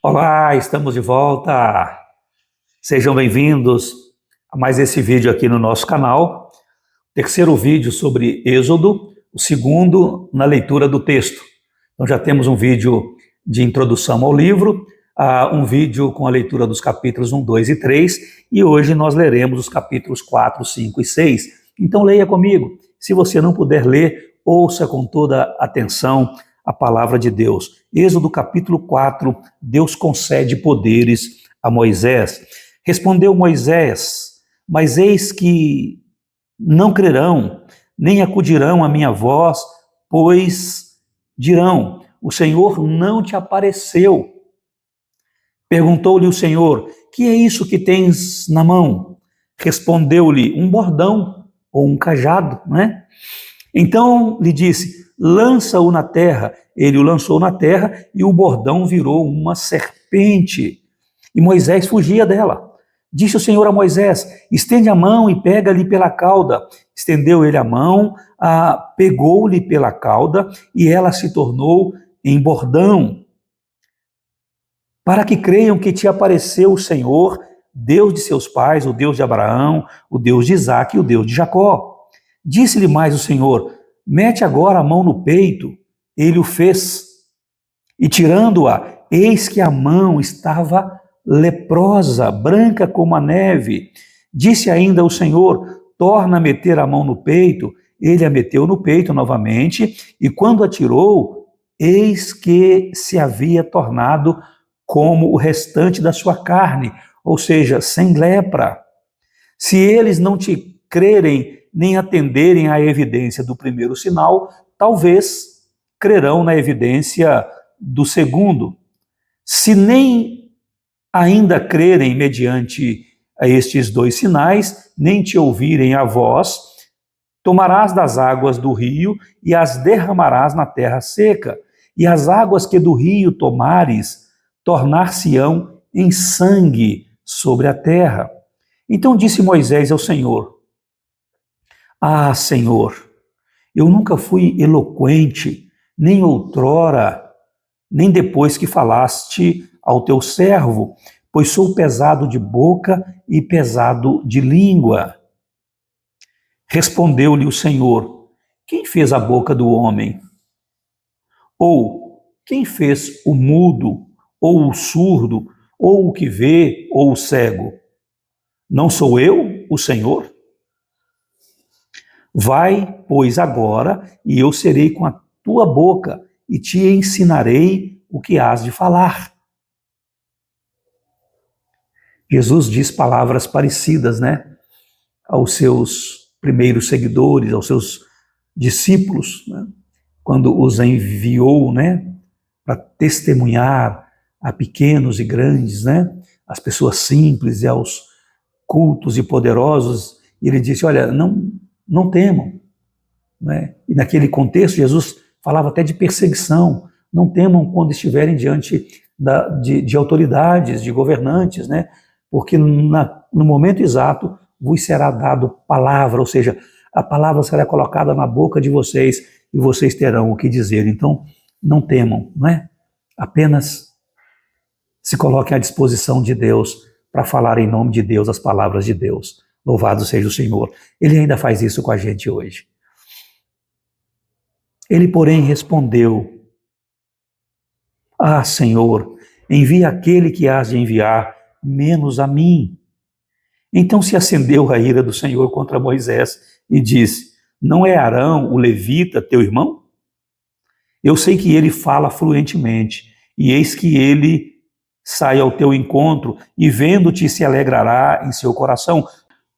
Olá, estamos de volta. Sejam bem-vindos a mais esse vídeo aqui no nosso canal. Terceiro vídeo sobre Êxodo, o segundo na leitura do texto. Então já temos um vídeo de introdução ao livro, um vídeo com a leitura dos capítulos 1, 2 e 3, e hoje nós leremos os capítulos 4, 5 e 6. Então leia comigo. Se você não puder ler, ouça com toda atenção a palavra de Deus. Êxodo capítulo 4, Deus concede poderes a Moisés. Respondeu Moisés: mas eis que não crerão, nem acudirão à minha voz, pois dirão: o Senhor não te apareceu. Perguntou-lhe o Senhor: que é isso que tens na mão? Respondeu-lhe: um bordão ou um cajado, né? Então lhe disse: lança-o na terra. Ele o lançou na terra e o bordão virou uma serpente. E Moisés fugia dela. Disse o Senhor a Moisés: estende a mão e pega-lhe pela cauda. Estendeu ele a mão, pegou-lhe pela cauda e ela se tornou em bordão. Para que creiam que te apareceu o Senhor, Deus de seus pais, o Deus de Abraão, o Deus de Isaque e o Deus de Jacó. Disse-lhe mais o Senhor: mete agora a mão no peito. Ele o fez. E tirando-a, eis que a mão estava leprosa, branca como a neve. Disse ainda o Senhor: torna a meter a mão no peito. Ele a meteu no peito novamente, e quando a tirou, eis que se havia tornado como o restante da sua carne, ou seja, sem lepra. Se eles não te crerem, nem atenderem à evidência do primeiro sinal, talvez crerão na evidência do segundo. Se nem ainda crerem mediante a estes dois sinais, nem te ouvirem a voz, tomarás das águas do rio e as derramarás na terra seca, e as águas que do rio tomares tornar-se-ão em sangue sobre a terra. Então disse Moisés ao Senhor: ah, Senhor, eu nunca fui eloquente, nem outrora, nem depois que falaste ao teu servo, pois sou pesado de boca e pesado de língua. Respondeu-lhe o Senhor: quem fez a boca do homem? Ou quem fez o mudo, ou o surdo, ou o que vê, ou o cego? Não sou eu, o Senhor? Vai, pois, agora, e eu serei com a tua boca, e te ensinarei o que hás de falar. Jesus diz palavras parecidas, né, aos seus primeiros seguidores, aos seus discípulos, né, quando os enviou, né, para testemunhar a pequenos e grandes, né, às pessoas simples e aos cultos e poderosos. E ele disse: olha, não temam. Né? E naquele contexto, Jesus falava até de perseguição. Não temam quando estiverem diante de autoridades, de governantes, né? Porque no momento exato vos será dado palavra, ou seja, a palavra será colocada na boca de vocês e vocês terão o que dizer. Então, não temam, não é? Apenas se coloquem à disposição de Deus para falar em nome de Deus as palavras de Deus. Louvado seja o Senhor. Ele ainda faz isso com a gente hoje. Ele, porém, respondeu: ah, Senhor, envia aquele que hás de enviar, menos a mim. Então se acendeu a ira do Senhor contra Moisés e disse: não é Arão, o levita, teu irmão? Eu sei que ele fala fluentemente, e eis que ele sai ao teu encontro, e vendo-te se alegrará em seu coração.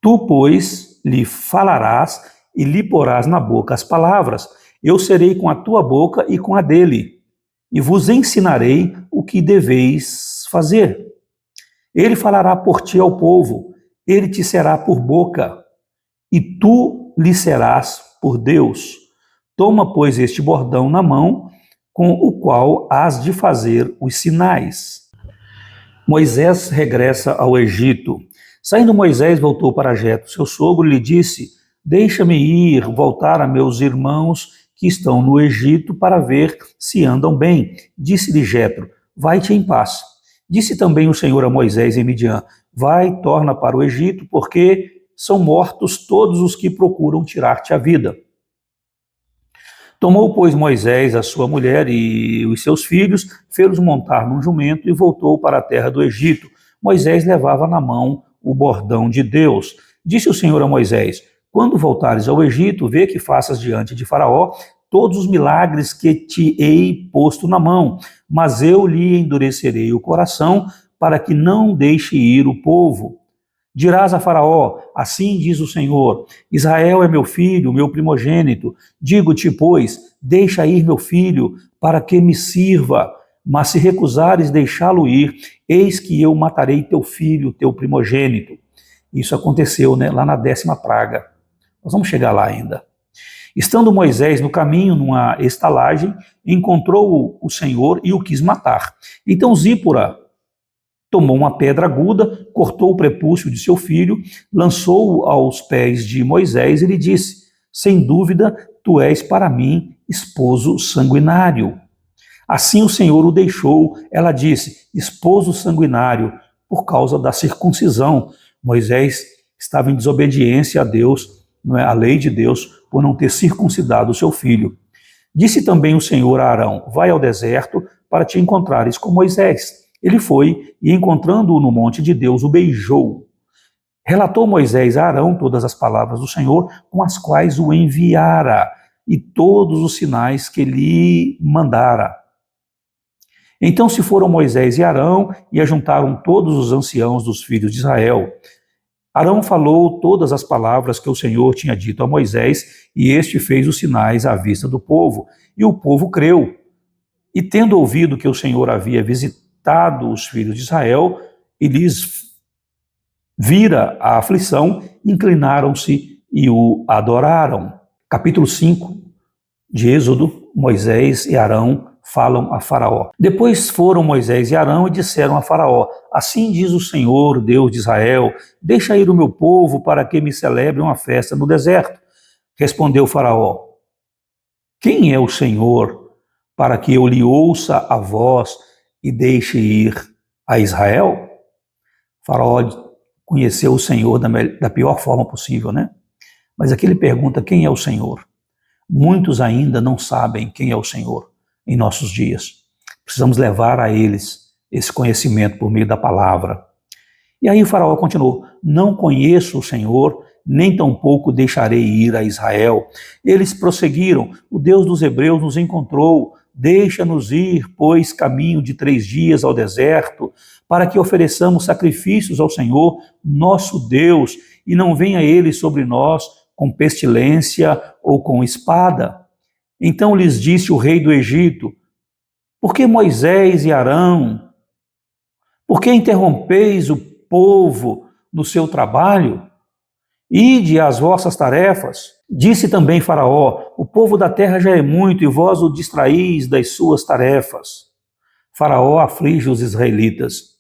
Tu, pois, lhe falarás e lhe porás na boca as palavras. Eu serei com a tua boca e com a dele, e vos ensinarei o que deveis fazer. Ele falará por ti ao povo, ele te será por boca, e tu lhe serás por Deus. Toma, pois, este bordão na mão, com o qual hás de fazer os sinais. Moisés regressa ao Egito. Saindo Moisés, voltou para Jetro, seu sogro, e lhe disse: deixa-me ir, voltar a meus irmãos que estão no Egito, para ver se andam bem. Disse-lhe Jetro: vai-te em paz. Disse também o Senhor a Moisés em Midian: vai, torna para o Egito, porque são mortos todos os que procuram tirar-te a vida. Tomou, pois, Moisés a sua mulher e os seus filhos, fê-los montar num jumento e voltou para a terra do Egito. Moisés levava na mão o bordão de Deus. Disse o Senhor a Moisés: quando voltares ao Egito, vê que faças diante de Faraó todos os milagres que te hei posto na mão, mas eu lhe endurecerei o coração para que não deixe ir o povo. Dirás a Faraó: assim diz o Senhor, Israel é meu filho, meu primogênito. Digo-te, pois, deixa ir meu filho, para que me sirva. Mas se recusares deixá-lo ir, eis que eu matarei teu filho, teu primogênito. Isso aconteceu, lá na 10ª praga. Nós vamos chegar lá ainda. Estando Moisés no caminho, numa estalagem, encontrou o Senhor e o quis matar. Então Zípora tomou uma pedra aguda, cortou o prepúcio de seu filho, lançou-o aos pés de Moisés e lhe disse: sem dúvida, tu és para mim esposo sanguinário. Assim o Senhor o deixou. Ela disse: esposo sanguinário, por causa da circuncisão. Moisés estava em desobediência a Deus, à lei de Deus, por não ter circuncidado o seu filho. Disse também o Senhor a Arão: vai ao deserto para te encontrares com Moisés. Ele foi e, encontrando-o no monte de Deus, o beijou. Relatou Moisés a Arão todas as palavras do Senhor, com as quais o enviara, e todos os sinais que lhe mandara. Então se foram Moisés e Arão, e ajuntaram todos os anciãos dos filhos de Israel. Arão falou todas as palavras que o Senhor tinha dito a Moisés, e este fez os sinais à vista do povo, e o povo creu. E tendo ouvido que o Senhor havia visitado os filhos de Israel e lhes vira a aflição, inclinaram-se e o adoraram. Capítulo 5 de Êxodo, Moisés e Arão falam a Faraó. Depois foram Moisés e Arão e disseram a Faraó: assim diz o Senhor, Deus de Israel, deixa ir o meu povo para que me celebre uma festa no deserto. Respondeu Faraó: quem é o Senhor para que eu lhe ouça a voz e deixe ir a Israel? Faraó conheceu o Senhor da pior forma possível, Mas aqui ele pergunta: quem é o Senhor? Muitos ainda não sabem quem é o Senhor em nossos dias. Precisamos levar a eles esse conhecimento por meio da palavra. E aí o Faraó continuou: não conheço o Senhor, nem tampouco deixarei ir a Israel. Eles prosseguiram: o Deus dos hebreus nos encontrou. Deixa-nos ir, pois, caminho de 3 dias ao deserto, para que ofereçamos sacrifícios ao Senhor, nosso Deus, e não venha ele sobre nós com pestilência ou com espada. Então lhes disse o rei do Egito: por que Moisés e Arão? Por que interrompeis o povo no seu trabalho? Ide às vossas tarefas. Disse também Faraó: o povo da terra já é muito, e vós o distraís das suas tarefas. Faraó aflige os israelitas.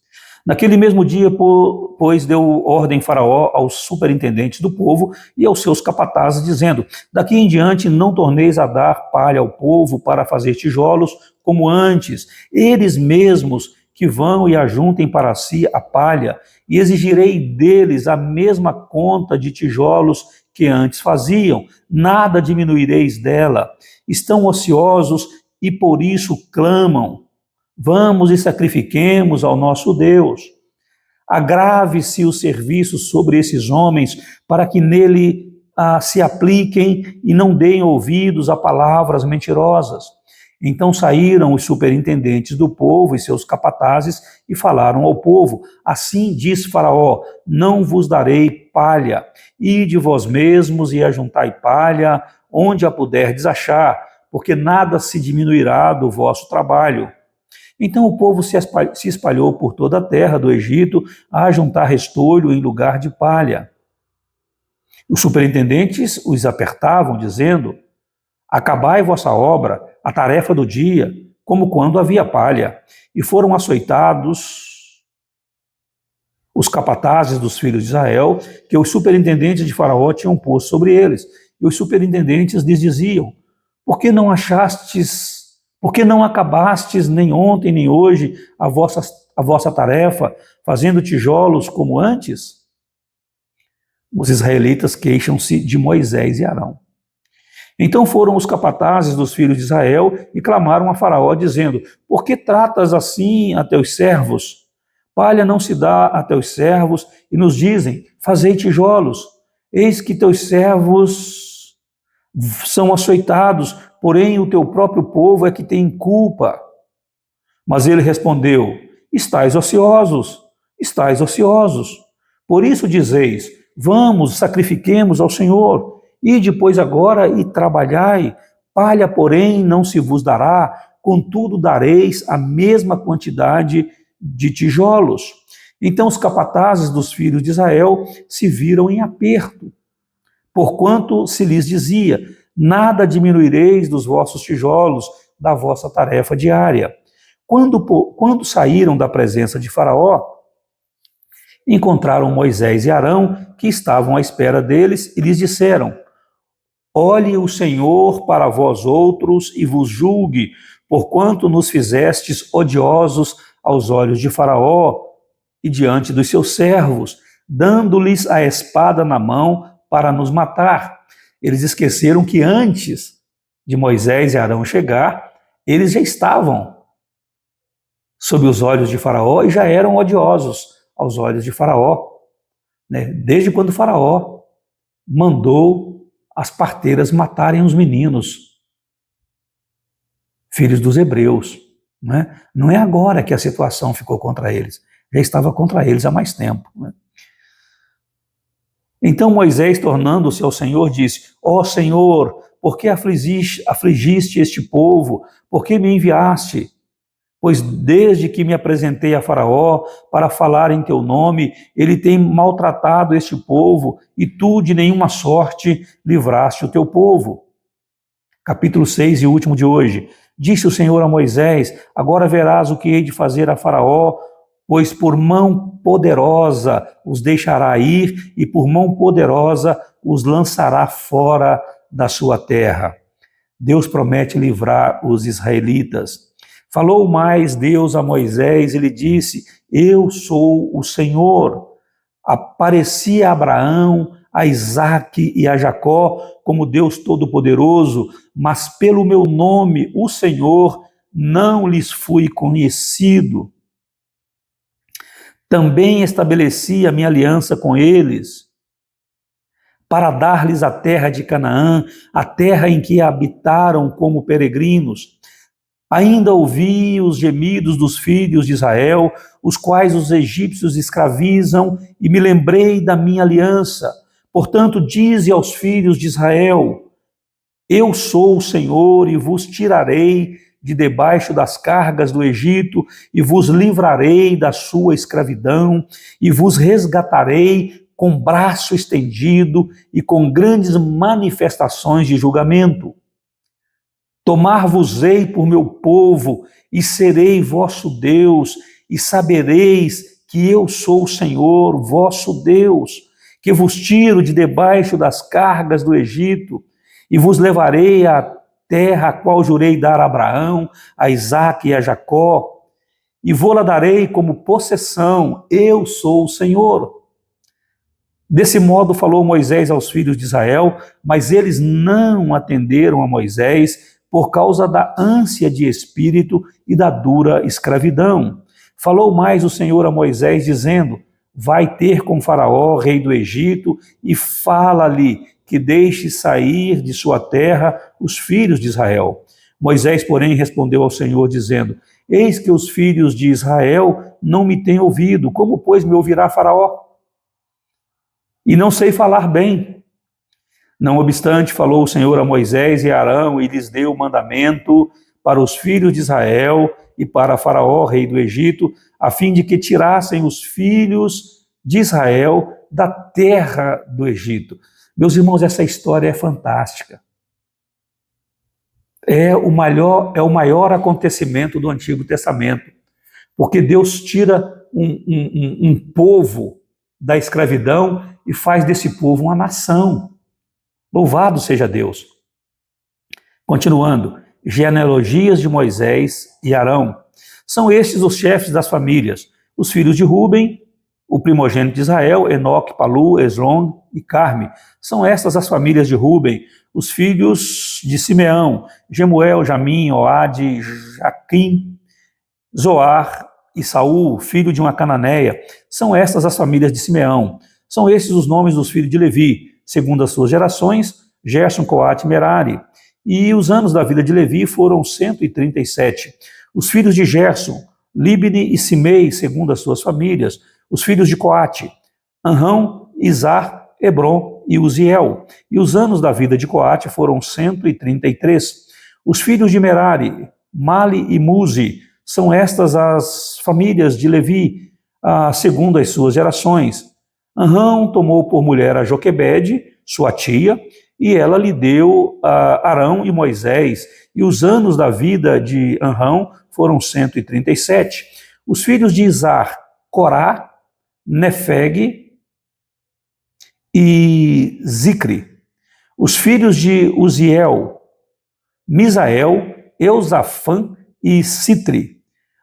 Naquele mesmo dia, pois, deu ordem Faraó aos superintendentes do povo e aos seus capatazes, dizendo: daqui em diante não torneis a dar palha ao povo para fazer tijolos como antes. Eles mesmos que vão e ajuntem para si a palha, e exigirei deles a mesma conta de tijolos que antes faziam, nada diminuireis dela. Estão ociosos e por isso clamam: vamos e sacrifiquemos ao nosso Deus. Agrave-se o serviço sobre esses homens, para que nele se apliquem e não deem ouvidos a palavras mentirosas. Então saíram os superintendentes do povo e seus capatazes e falaram ao povo: assim diz Faraó: não vos darei palha, ide vós mesmos e ajuntai palha onde a puderdes achar, porque nada se diminuirá do vosso trabalho. Então o povo se espalhou por toda a terra do Egito a ajuntar restolho em lugar de palha. Os superintendentes os apertavam, dizendo: acabai vossa obra, a tarefa do dia, como quando havia palha. E foram açoitados os capatazes dos filhos de Israel, que os superintendentes de Faraó tinham posto sobre eles. E os superintendentes lhes diziam: por que não acabastes nem ontem nem hoje a a vossa tarefa, fazendo tijolos como antes? Os israelitas queixam-se de Moisés e Arão. Então foram os capatazes dos filhos de Israel e clamaram a Faraó, dizendo: por que tratas assim a teus servos? Palha não se dá a teus servos, e nos dizem: fazei tijolos. Eis que teus servos são açoitados, porém o teu próprio povo é que tem culpa. Mas ele respondeu: estais ociosos, estais ociosos. Por isso dizeis: vamos, sacrifiquemos ao Senhor. Ide, pois, agora e trabalhai. Palha, porém, não se vos dará, contudo dareis a mesma quantidade de tijolos. Então os capatazes dos filhos de Israel se viram em aperto, porquanto se lhes dizia: nada diminuireis dos vossos tijolos, da vossa tarefa diária. Quando saíram da presença de Faraó, encontraram Moisés e Arão, que estavam à espera deles, e lhes disseram: olhe o Senhor para vós outros e vos julgue, porquanto nos fizestes odiosos aos olhos de Faraó e diante dos seus servos, dando-lhes a espada na mão para nos matar. Eles esqueceram que antes de Moisés e Arão chegar, eles já estavam sob os olhos de Faraó e já eram odiosos aos olhos de Faraó, né? Desde quando Faraó mandou as parteiras matarem os meninos, filhos dos hebreus, né? Não é agora que a situação ficou contra eles, já estava contra eles há mais tempo, né? Então Moisés, tornando-se ao Senhor, disse: ó Senhor, por que afligiste este povo? Por que me enviaste? Pois desde que me apresentei a Faraó para falar em teu nome, ele tem maltratado este povo, e tu de nenhuma sorte livraste o teu povo. Capítulo 6 e último de hoje. Disse o Senhor a Moisés: agora verás o que hei de fazer a Faraó, pois por mão poderosa os deixará ir, e por mão poderosa os lançará fora da sua terra. Deus promete livrar os israelitas. Falou mais Deus a Moisés e lhe disse: eu sou o Senhor. Apareci a Abraão, a Isaque e a Jacó como Deus Todo-Poderoso, mas pelo meu nome, o Senhor, não lhes fui conhecido. Também estabeleci a minha aliança com eles, para dar-lhes a terra de Canaã, a terra em que habitaram como peregrinos. Ainda ouvi os gemidos dos filhos de Israel, os quais os egípcios escravizam, e me lembrei da minha aliança. Portanto, dize aos filhos de Israel: eu sou o Senhor, e vos tirarei de debaixo das cargas do Egito, e vos livrarei da sua escravidão, e vos resgatarei com braço estendido e com grandes manifestações de julgamento. Tomar-vos-ei por meu povo, e serei vosso Deus, e sabereis que eu sou o Senhor, vosso Deus, que vos tiro de debaixo das cargas do Egito, e vos levarei à terra a qual jurei dar a Abraão, a Isaque e a Jacó, e vou-la darei como possessão. Eu sou o Senhor. Desse modo falou Moisés aos filhos de Israel, mas eles não atenderam a Moisés por causa da ânsia de espírito e da dura escravidão. Falou mais o Senhor a Moisés, dizendo: vai ter com Faraó, rei do Egito, e fala-lhe que deixe sair de sua terra os filhos de Israel. Moisés, porém, respondeu ao Senhor, dizendo: eis que os filhos de Israel não me têm ouvido, como, pois, me ouvirá Faraó? E não sei falar bem. Não obstante, falou o Senhor a Moisés e a Arão, e lhes deu o mandamento para os filhos de Israel e para Faraó, rei do Egito, a fim de que tirassem os filhos de Israel da terra do Egito. Meus irmãos, essa história é fantástica. É o maior acontecimento do Antigo Testamento, porque Deus tira um povo da escravidão e faz desse povo uma nação. Louvado seja Deus. Continuando, genealogias de Moisés e Arão. São estes os chefes das famílias. Os filhos de Ruben, o primogênito de Israel, Enoque, Palu, Esrom e Carme. São estas as famílias de Ruben. Os filhos de Simeão, Gemuel, Jamim, Oade, Jaquim, Zoar e Saul, filho de uma cananeia. São estas as famílias de Simeão. São estes os nomes dos filhos de Levi, segundo as suas gerações, Gerson, Coate e Merari. E os anos da vida de Levi foram 137. Os filhos de Gerson, Libni e Simei, segundo as suas famílias. Os filhos de Coate, Anrão, Izar, Hebron e Uziel. E os anos da vida de Coate foram 133. Os filhos de Merari, Mali e Muzi. São estas as famílias de Levi, segundo as suas gerações. Anrão tomou por mulher a Joquebede, sua tia, e ela lhe deu Arão e Moisés. E os anos da vida de Anrão foram 137. Os filhos de Izar, Corá, Nefeg e Zicre. Os filhos de Uziel, Misael, Eusafã e Citri.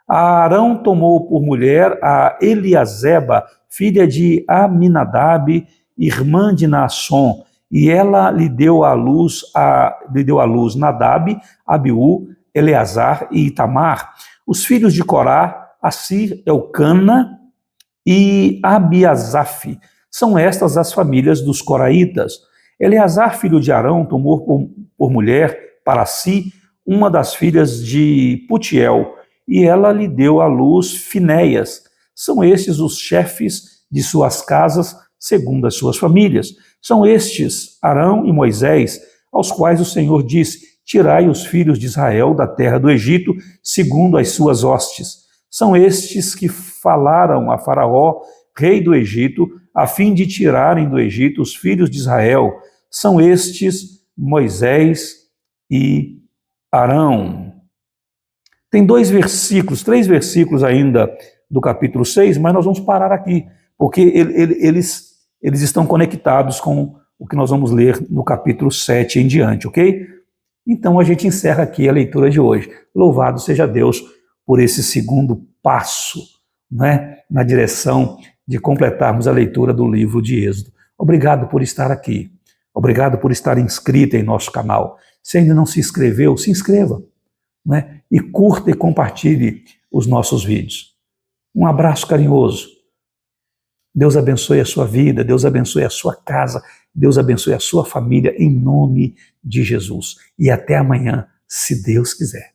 Arão tomou por mulher a Eliaseba, filha de Aminadab, irmã de Naasson, e ela lhe deu à luz Nadab, Abiú, Eleazar e Itamar. Os filhos de Corá, Assir, Elcana e Abiasaf. São estas as famílias dos coraitas. Eleazar, filho de Arão, tomou por mulher para si uma das filhas de Putiel, e ela lhe deu à luz Finéias. São estes os chefes de suas casas, segundo as suas famílias. São estes Arão e Moisés, aos quais o Senhor disse: tirai os filhos de Israel da terra do Egito, segundo as suas hostes. São estes que falaram a Faraó, rei do Egito, a fim de tirarem do Egito os filhos de Israel. São estes Moisés e Arão. Tem 3 versículos ainda do capítulo 6, mas nós vamos parar aqui, porque eles estão conectados com o que nós vamos ler no capítulo 7 em diante, ok? Então a gente encerra aqui a leitura de hoje. Louvado seja Deus por esse segundo passo, né, na direção de completarmos a leitura do livro de Êxodo. Obrigado por estar aqui. Obrigado por estar inscrito em nosso canal. Se ainda não se inscreveu, se inscreva, né? E curta e compartilhe os nossos vídeos. Um abraço carinhoso. Deus abençoe a sua vida, Deus abençoe a sua casa, Deus abençoe a sua família, em nome de Jesus. E até amanhã, se Deus quiser.